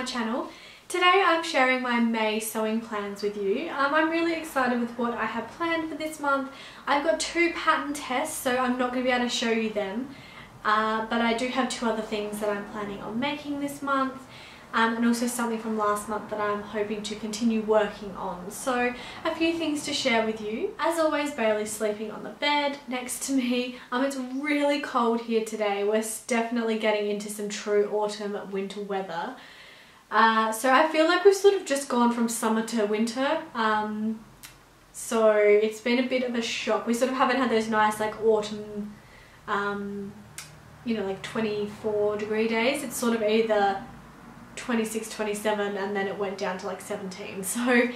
channel. Today I'm sharing my May sewing plans with you. I'm really excited with what I have planned for this month. I've got 2 pattern tests, so I'm not going to be able to show you them. But I do have 2 other things that I'm planning on making this month. And also something from last month that I'm hoping to continue working on. So a few things to share with you. As always, Bailey's sleeping on the bed next to me. It's really cold here today. We're definitely getting into some true autumn winter weather. So I feel like we've sort of just gone from summer to winter. So it's been a bit of a shock. We sort of haven't had those nice like autumn, you know, like 24-degree days. It's sort of either 26, 27 and then it went down to like 17. So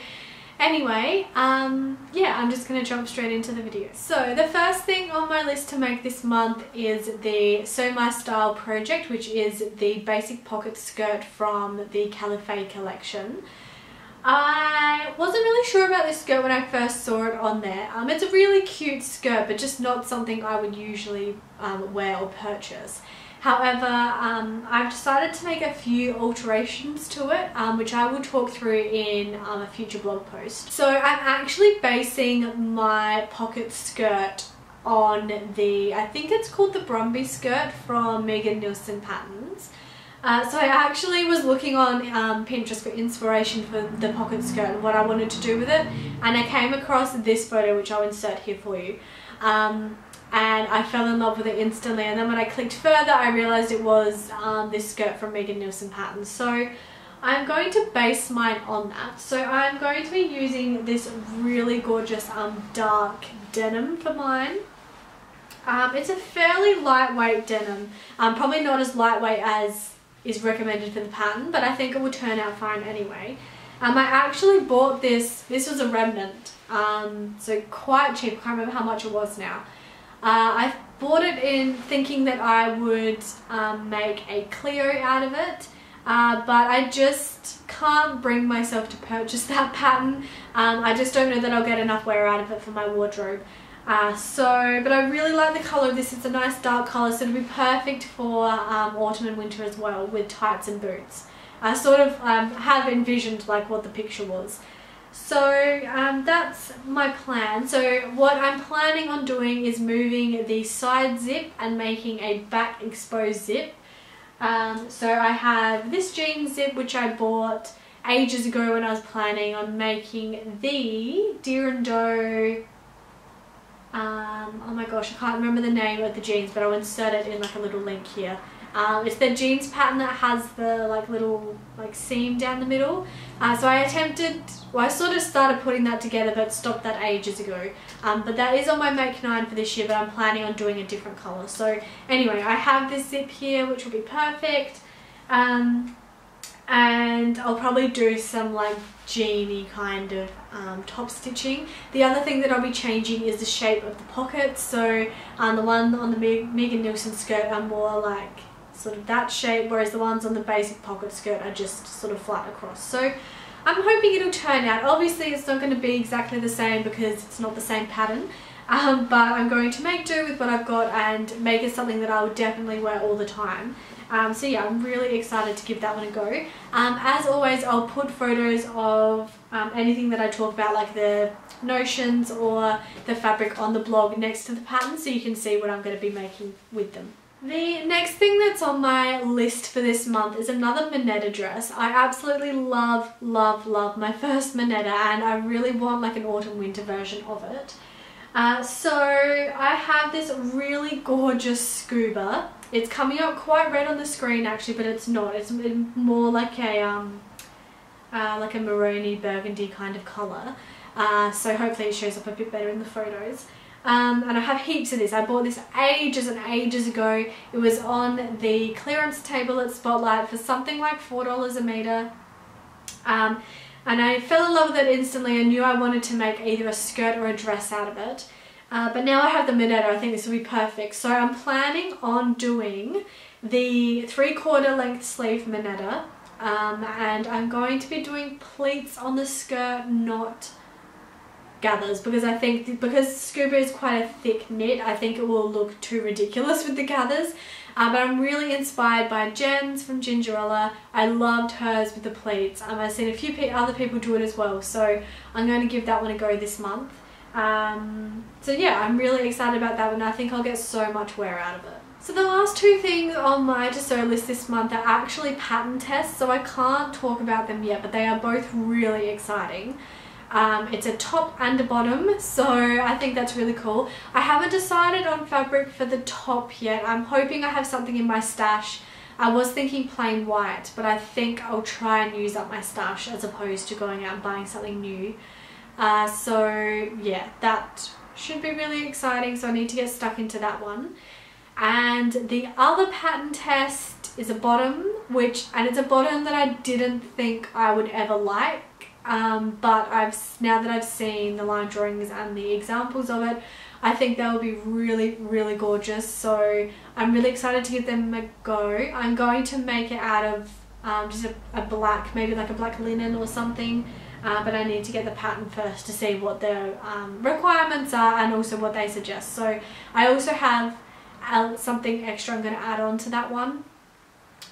anyway, yeah, I'm just gonna jump straight into the video. So the first thing on my list to make this month is the Sew My Style project, which is the basic pocket skirt from the Caliphate collection. I wasn't really sure about this skirt when I first saw it on there. It's a really cute skirt, but just not something I would usually wear or purchase. However, I've decided to make a few alterations to it, which I will talk through in a future blog post. So I'm actually basing my pocket skirt on the, I think it's called the Brumby skirt from Megan Nielsen Patterns. So I actually was looking on Pinterest for inspiration for the pocket skirt and what I wanted to do with it, and I came across this photo, which I'll insert here for you. And I fell in love with it instantly, and then when I clicked further I realised it was this skirt from Megan Nielsen Patterns. So I'm going to base mine on that. So I'm going to be using this really gorgeous dark denim for mine. It's a fairly lightweight denim, probably not as lightweight as is recommended for the pattern, but I think it will turn out fine anyway. I actually bought this was a remnant, so quite cheap. I can't remember how much it was now. I bought it in thinking that I would make a Clio out of it, but I just can't bring myself to purchase that pattern. I just don't know that I'll get enough wear out of it for my wardrobe. But I really like the colour of this. It's a nice dark colour, so it'll be perfect for autumn and winter as well, with tights and boots. I sort of have envisioned like what the picture was. So that's my plan. So what I'm planning on doing is moving the side zip and making a back exposed zip. So I have this jean zip which I bought ages ago when I was planning on making the Deer and Doe, oh my gosh, I can't remember the name of the jeans, but I'll insert it in like a little link here. It's the jeans pattern that has the like little like seam down the middle. So I attempted, well, I sort of started putting that together but stopped that ages ago. But that is on my Make 9 for this year, but I'm planning on doing a different colour. So anyway, I have this zip here which will be perfect. And I'll probably do some like jeany kind of top stitching. The other thing that I'll be changing is the shape of the pockets. So the one on the Megan Nielsen skirt are more like sort of that shape, whereas the ones on the basic pocket skirt are just sort of flat across. So I'm hoping it'll turn out. Obviously it's not going to be exactly the same because it's not the same pattern, but I'm going to make do with what I've got and make it something that I will definitely wear all the time. So yeah, I'm really excited to give that one a go. As always, I'll put photos of anything that I talk about, like the notions or the fabric, on the blog next to the pattern, so you can see what I'm going to be making with them. The next thing that's on my list for this month is another Minetta dress. I absolutely love, love, love my first Minetta, and I really want like an autumn winter version of it. So I have this really gorgeous scuba. It's coming out quite red on the screen actually, but it's not. It's more like a maroony burgundy kind of colour. So hopefully it shows up a bit better in the photos. And I have heaps of this. I bought this ages and ages ago. It was on the clearance table at Spotlight for something like $4 a metre. And I fell in love with it instantly. I knew I wanted to make either a skirt or a dress out of it. But now I have the Minetta, I think this will be perfect. So I'm planning on doing the 3/4 length sleeve Minetta. And I'm going to be doing pleats on the skirt, not gathers, because I think because scuba is quite a thick knit, I think it will look too ridiculous with the gathers. But I'm really inspired by Jen's from Gingerella. I loved hers with the pleats. I've seen a few other people do it as well, so I'm going to give that one a go this month. So yeah, I'm really excited about that one. I think I'll get so much wear out of it. So the last two things on my to sew list this month are actually pattern tests, so I can't talk about them yet, but they are both really exciting. It's a top and a bottom, so I think that's really cool. I haven't decided on fabric for the top yet. I'm hoping I have something in my stash. I was thinking plain white, but I think I'll try and use up my stash as opposed to going out and buying something new. So yeah, that should be really exciting, so I need to get stuck into that one. And the other pattern test is a bottom, and it's a bottom that I didn't think I would ever like. But now that I've seen the line drawings and the examples of it, I think they will be really, really gorgeous. So I'm really excited to give them a go. I'm going to make it out of just a black, maybe like a black linen or something. But I need to get the pattern first to see what the requirements are and also what they suggest. So I also have something extra I'm going to add on to that one.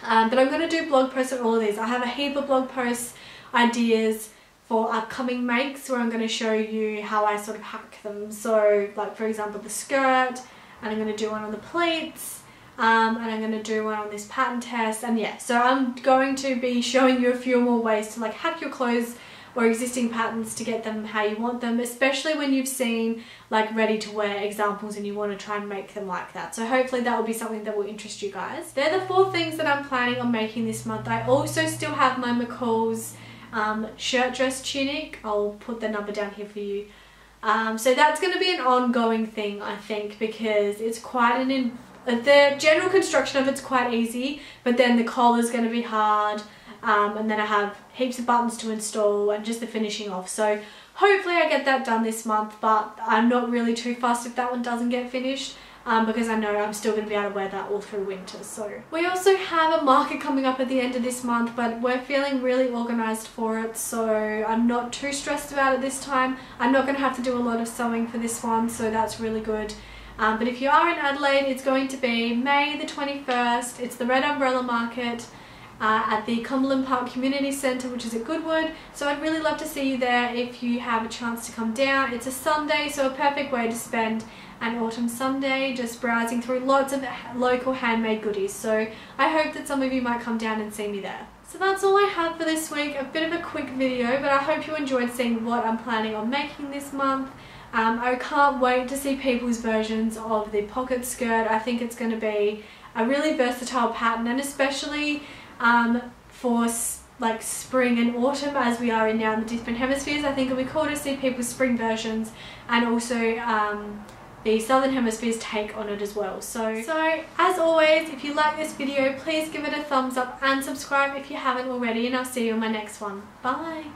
But I'm going to do blog posts on all of these. I have a heap of blog posts ideas for upcoming makes where I'm going to show you how I sort of hack them. So like for example the skirt, and I'm going to do one on the pleats, and I'm going to do one on this pattern test, and yeah, so I'm going to be showing you a few more ways to like hack your clothes or existing patterns to get them how you want them, especially when you've seen like ready to wear examples and you want to try and make them like that. So hopefully that will be something that will interest you guys. They're the 4 things that I'm planning on making this month. I also still have my McCall's shirt dress tunic. I'll put the number down here for you. So that's going to be an ongoing thing, I think, because it's quite the general construction of it's quite easy, but then the collar's going to be hard. And then I have heaps of buttons to install and just the finishing off. So hopefully I get that done this month, but I'm not really too fussed if that one doesn't get finished, because I know I'm still going to be able to wear that all through winter. So we also have a market coming up at the end of this month, but we're feeling really organised for it, so I'm not too stressed about it this time. I'm not going to have to do a lot of sewing for this one, so that's really good. But if you are in Adelaide, it's going to be May the 21st. It's the Red Umbrella Market at the Cumberland Park Community Centre, which is at Goodwood. So I'd really love to see you there if you have a chance to come down. It's a Sunday, so a perfect way to spend an autumn Sunday just browsing through lots of local handmade goodies. So I hope that some of you might come down and see me there. So that's all I have for this week. A bit of a quick video, but I hope you enjoyed seeing what I'm planning on making this month. I can't wait to see people's versions of the pocket skirt. I think it's going to be a really versatile pattern, and especially for like spring and autumn, as we are in now in the different hemispheres. I think it'll be cool to see people's spring versions and also the southern hemisphere's take on it as well. So as always, if you like this video, please give it a thumbs up and subscribe if you haven't already, and I'll see you in my next one. Bye!